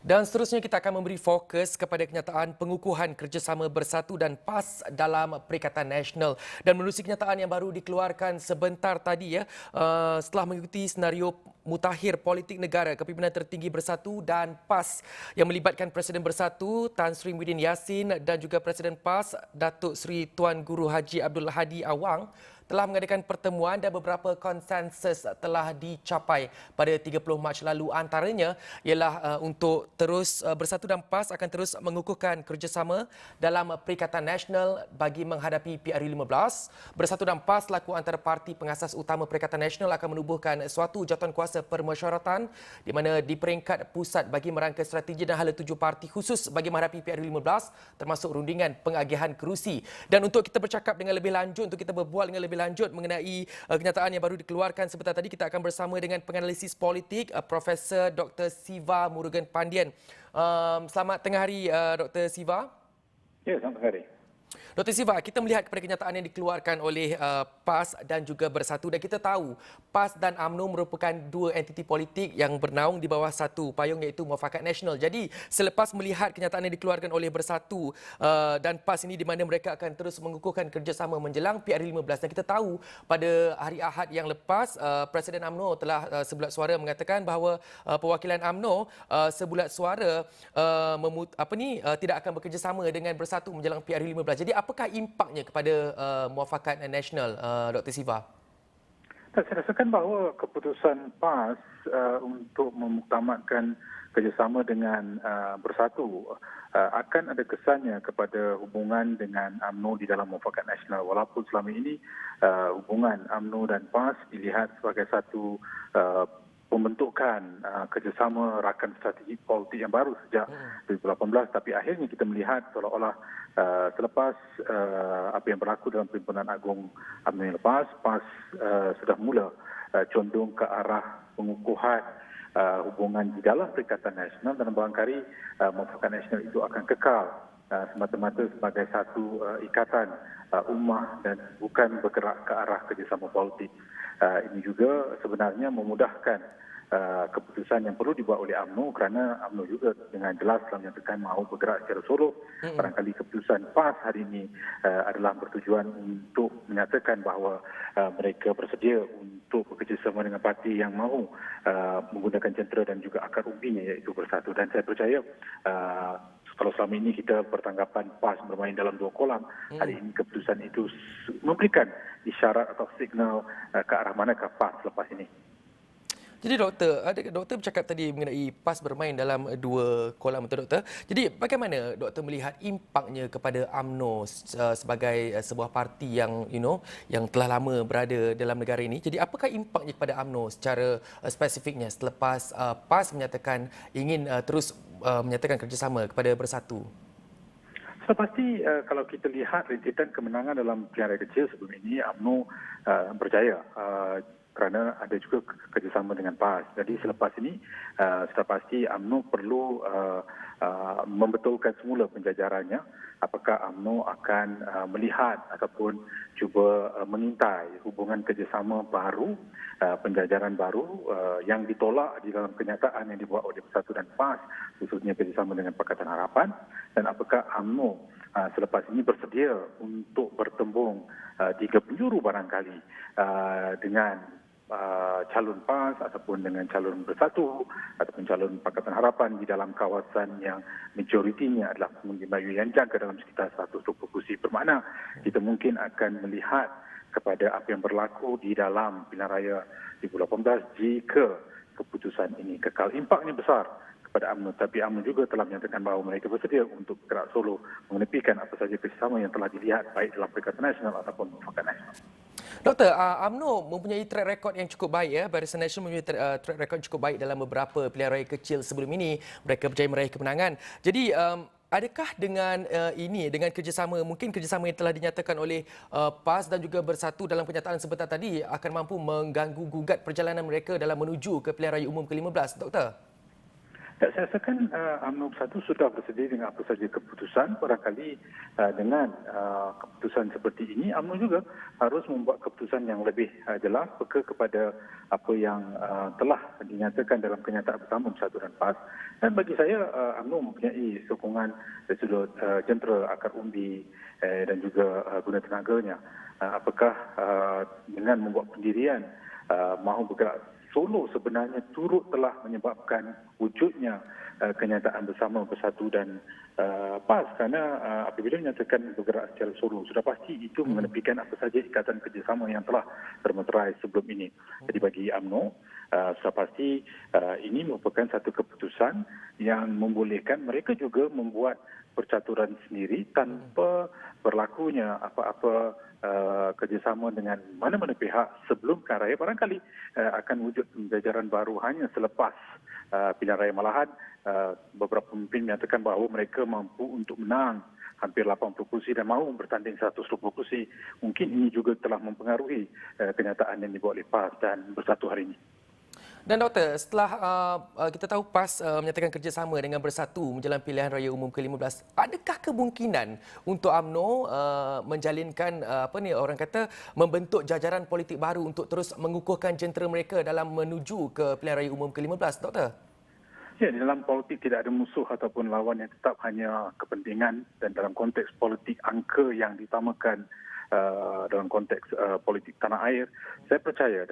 Dan seterusnya kita akan memberi fokus kepada kenyataan pengukuhan kerjasama bersatu dan PAS dalam Perikatan Nasional. Dan menerusi kenyataan yang baru dikeluarkan sebentar tadi setelah mengikuti senario mutakhir politik negara kepimpinan tertinggi Bersatu dan PAS yang melibatkan Presiden Bersatu Tan Sri Muhyiddin Yassin dan juga Presiden PAS Datuk Seri Tuan Guru Haji Abdul Hadi Awang telah mengadakan pertemuan dan beberapa konsensus telah dicapai pada 30 Mac lalu. Antaranya ialah untuk terus Bersatu dan PAS akan terus mengukuhkan kerjasama dalam Perikatan Nasional bagi menghadapi PRU15. Bersatu dan PAS selaku antara parti pengasas utama Perikatan Nasional akan menubuhkan suatu jawatankuasa permesyuaratan di mana di peringkat pusat bagi merangka strategi dan hala tuju parti khusus bagi menghadapi PRU15 termasuk rundingan pengagihan kerusi. Dan untuk kita bercakap dengan lebih lanjut, untuk kita berbual dengan lebih lanjut mengenai kenyataan yang baru dikeluarkan sebentar tadi, kita akan bersama dengan penganalisis politik Profesor Dr. Siva Murugan Pandian. Selamat tengah hari Dr. Siva. Ya, selamat hari. Dr. Siva, kita melihat kepada kenyataan yang dikeluarkan oleh PAS dan juga Bersatu, dan kita tahu PAS dan UMNO merupakan dua entiti politik yang bernaung di bawah satu payung iaitu Muafakat Nasional. Jadi selepas melihat kenyataan yang dikeluarkan oleh Bersatu dan PAS ini di mana mereka akan terus mengukuhkan kerjasama menjelang PRU15, dan kita tahu pada hari Ahad yang lepas Presiden UMNO telah sebulat suara mengatakan bahawa perwakilan UMNO sebulat suara tidak akan bekerjasama dengan Bersatu menjelang PRU15. Jadi apakah impaknya kepada Muafakat Nasional, Dr. Siva? Saya rasakan bahawa keputusan PAS untuk memuktamadkan kerjasama dengan Bersatu akan ada kesannya kepada hubungan dengan UMNO di dalam Muafakat Nasional. Walaupun selama ini hubungan UMNO dan PAS dilihat sebagai satu pembentukan kerjasama rakan strategi politik yang baru sejak 2018, tapi akhirnya kita melihat seolah-olah selepas apa yang berlaku dalam Perhimpunan Agung UMNO yang lepas, PAS sudah mula condong ke arah pengukuhan hubungan di dalam Perikatan Nasional, dan barangkali Muafakat Nasional itu akan kekal semata-mata sebagai satu ikatan ummah dan bukan bergerak ke arah kerjasama politik. Ini juga sebenarnya memudahkan keputusan yang perlu dibuat oleh UMNO, kerana UMNO juga dengan jelas telah menyatakan mahu bergerak secara solo. Barangkali keputusan PAS hari ini adalah bertujuan untuk menyatakan bahawa mereka bersedia untuk bekerjasama dengan parti yang mahu menggunakan jentera dan juga akar umbinya iaitu Bersatu. Dan saya percaya kalau selama ini kita bertanggapan PAS bermain dalam dua kolam, hari ini keputusan itu memberikan isyarat atau signal ke arah manakah PAS selepas ini. Jadi doktor bercakap tadi mengenai PAS bermain dalam dua kolam, betul doktor? Jadi bagaimana doktor melihat impaknya kepada UMNO sebagai sebuah parti yang yang telah lama berada dalam negara ini? Jadi apakah impaknya kepada UMNO secara spesifiknya selepas PAS menyatakan ingin terus menyatakan kerjasama kepada Bersatu? Pasti kalau kita lihat rentetan kemenangan dalam pilihan raya kecil sebelum ini, UMNO berjaya kerana ada juga kerjasama dengan PAS. Jadi selepas ini sudah pasti UMNO perlu membetulkan semula penjajarannya. Apakah UMNO akan melihat ataupun cuba mengintai hubungan kerjasama baru, penjajaran baru yang ditolak di dalam kenyataan yang dibuat oleh Bersatu dan PAS, khususnya kerjasama dengan Pakatan Harapan, dan apakah UMNO selepas ini bersedia untuk bertembung tiga penjuru barangkali dengan calon PAS ataupun dengan calon Bersatu ataupun calon Pakatan Harapan di dalam kawasan yang majoritinya adalah pengundi Melayu yang jangka dalam sekitar 120 kursi. Bermakna kita mungkin akan melihat kepada apa yang berlaku di dalam pilihan raya 2018 jika keputusan ini kekal. Impaknya besar kepada UMNO, tapi UMNO juga telah menyatakan bahawa mereka bersedia untuk bergerak solo mengenepikan apa saja kerjasama yang telah dilihat baik dalam Perikatan Nasional ataupun Muafakat Nasional. Doktor, UMNO mempunyai track record yang cukup baik ya. Barisan Nasional mempunyai track record cukup baik dalam beberapa pilihan raya kecil sebelum ini. Mereka berjaya meraih kemenangan. Jadi adakah dengan dengan kerjasama, mungkin kerjasama yang telah dinyatakan oleh PAS dan juga Bersatu dalam kenyataan sebentar tadi akan mampu mengganggu gugat perjalanan mereka dalam menuju ke pilihan raya umum ke-15, Doktor? Ya, saya rasakan UMNO Bersatu sudah bersedia dengan apa saja keputusan. Barangkali dengan keputusan seperti ini, UMNO juga harus membuat keputusan yang lebih jelas peka kepada apa yang telah dinyatakan dalam kenyataan bersama Bersatu dan PAS. Dan bagi saya, UMNO mempunyai sokongan dari sudut jentera, akar umbi dan juga guna tenaganya. Apakah dengan membuat pendirian mahu bergerak solo sebenarnya turut telah menyebabkan wujudnya kenyataan bersama Bersatu dan PAS, kerana apabila menyatakan bergerak secara solo sudah pasti itu menepikan apa saja ikatan kerjasama yang telah termeterai sebelum ini. Jadi bagi UMNO sudah pasti ini merupakan satu keputusan yang membolehkan mereka juga membuat percaturan sendiri tanpa berlakunya apa-apa kerjasama dengan mana-mana pihak sebelum pilihan raya. Barangkali akan wujud pembicaraan baru hanya selepas pilihan raya. Malahan beberapa pemimpin menyatakan bahawa mereka mampu untuk menang hampir 80 kursi dan mahu bertanding 120 kursi. Mungkin ini juga telah mempengaruhi kenyataan yang dibuat oleh PAS dan Bersatu hari ini. Dan Doktor, setelah kita tahu PAS menyatakan kerjasama dengan Bersatu menjelang pilihan raya umum ke-15, adakah kemungkinan untuk UMNO menjalinkan orang kata membentuk jajaran politik baru untuk terus mengukuhkan jentera mereka dalam menuju ke pilihan raya umum ke-15, Doktor? Ya, di dalam politik tidak ada musuh ataupun lawan yang tetap, hanya kepentingan, dan dalam konteks politik angka yang ditamakan dalam konteks politik tanah air. Saya percaya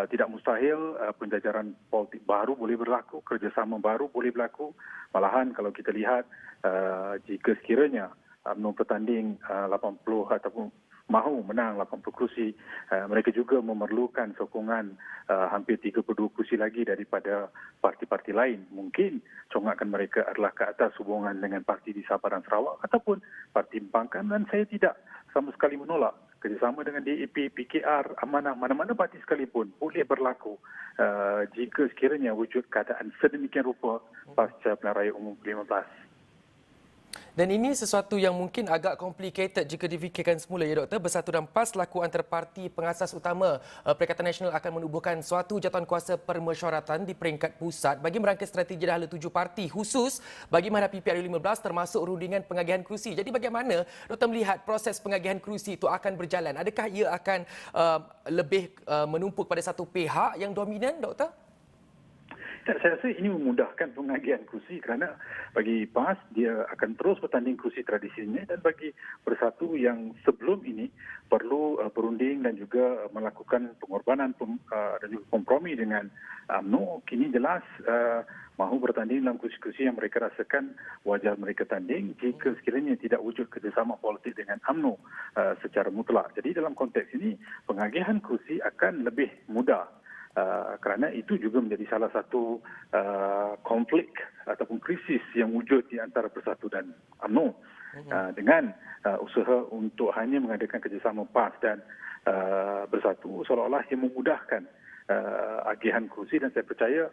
tidak mustahil penjajaran politik baru boleh berlaku, kerjasama baru boleh berlaku. Malahan kalau kita lihat jika sekiranya UMNO bertanding 80 ataupun mahu menang 80 kursi, mereka juga memerlukan sokongan hampir 32 kursi lagi daripada parti-parti lain. Mungkin congkakan mereka adalah ke atas hubungan dengan parti di Sabah dan Sarawak ataupun parti Pembangkang, dan saya tidak sama sekali menolak kerjasama dengan DAP, PKR, Amanah, mana-mana parti sekalipun boleh berlaku jika sekiranya wujud keadaan sedemikian rupa pasca pilihan raya umum ke-15. Dan ini sesuatu yang mungkin agak complicated jika difikirkan semula, ya Doktor. Bersatu dan PAS selaku antara parti pengasas utama Perikatan Nasional akan menubuhkan suatu jatuhan kuasa permesyuaratan di peringkat pusat bagi merangka strategi dahulu 7 parti khusus bagi menghadapi PRU15 termasuk rundingan pengagihan kerusi. Jadi bagaimana Doktor melihat proses pengagihan kerusi itu akan berjalan? Adakah ia akan lebih menumpuk pada satu pihak yang dominan, Doktor? Saya rasa ini memudahkan pengagihan kursi kerana bagi PAS dia akan terus bertanding kursi tradisinya, dan bagi Bersatu yang sebelum ini perlu berunding dan juga melakukan pengorbanan dan juga kompromi dengan UMNO, kini jelas mahu bertanding dalam kursi-kursi yang mereka rasakan wajar mereka tanding jika sekiranya tidak wujud kerjasama politik dengan UMNO secara mutlak. Jadi dalam konteks ini pengagihan kursi akan lebih mudah. Kerana itu juga menjadi salah satu konflik ataupun krisis yang wujud di antara Bersatu dan UMNO dengan usaha untuk hanya mengadakan kerjasama PAS dan Bersatu seolah-olah yang memudahkan agihan kursi. Dan saya percaya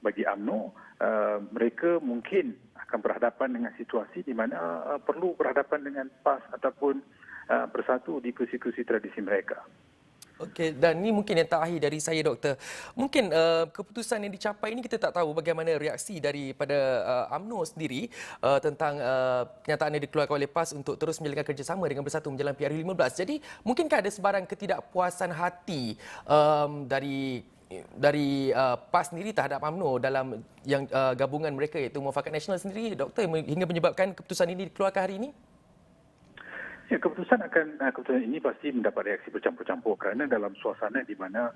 bagi UMNO mereka mungkin akan berhadapan dengan situasi di mana perlu berhadapan dengan PAS ataupun Bersatu di kursi-kursi tradisi mereka. Okey, dan ini mungkin yang terakhir dari saya, Doktor. Mungkin keputusan yang dicapai ini kita tak tahu bagaimana reaksi daripada UMNO sendiri tentang kenyataan yang dikeluarkan oleh PAS untuk terus menjalankan kerjasama dengan Bersatu menjelang PRU15. Jadi, mungkinkah ada sebarang ketidakpuasan hati dari PAS sendiri terhadap UMNO dalam yang gabungan mereka iaitu Muafakat Nasional sendiri, Doktor, hingga menyebabkan keputusan ini dikeluarkan hari ini? Ya, keputusan ini pasti mendapat reaksi bercampur-campur kerana dalam suasana di mana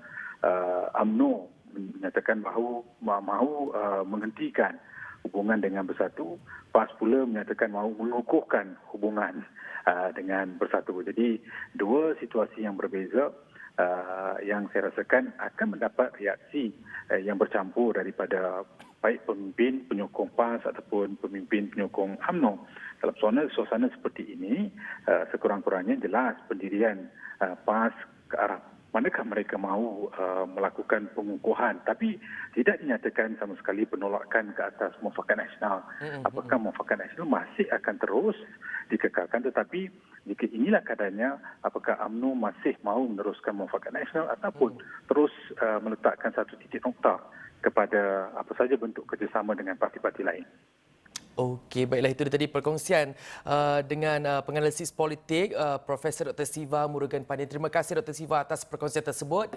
UMNO menyatakan bahawa mahu menghentikan hubungan dengan Bersatu, PAS pula menyatakan mahu mengukuhkan hubungan dengan Bersatu. Jadi dua situasi yang berbeza yang saya rasakan akan mendapat reaksi yang bercampur daripada baik pemimpin penyokong PAS ataupun pemimpin penyokong UMNO. Dalam suasana seperti ini, sekurang-kurangnya jelas pendirian PAS ke arah manakah mereka mahu melakukan pengukuhan, tapi tidak dinyatakan sama sekali penolakan ke atas Muafakat Nasional. Apakah Muafakat Nasional masih akan terus dikekalkan, tetapi jika inilah keadaannya, apakah UMNO masih mahu meneruskan Muafakat Nasional ataupun terus meletakkan satu titik nokta kepada apa saja bentuk kerjasama dengan parti-parti lain. Okey, baiklah itu dia tadi perkongsian dengan penganalisis politik Profesor Dr. Siva Murugan Pandey. Terima kasih Dr. Siva atas perkongsian tersebut.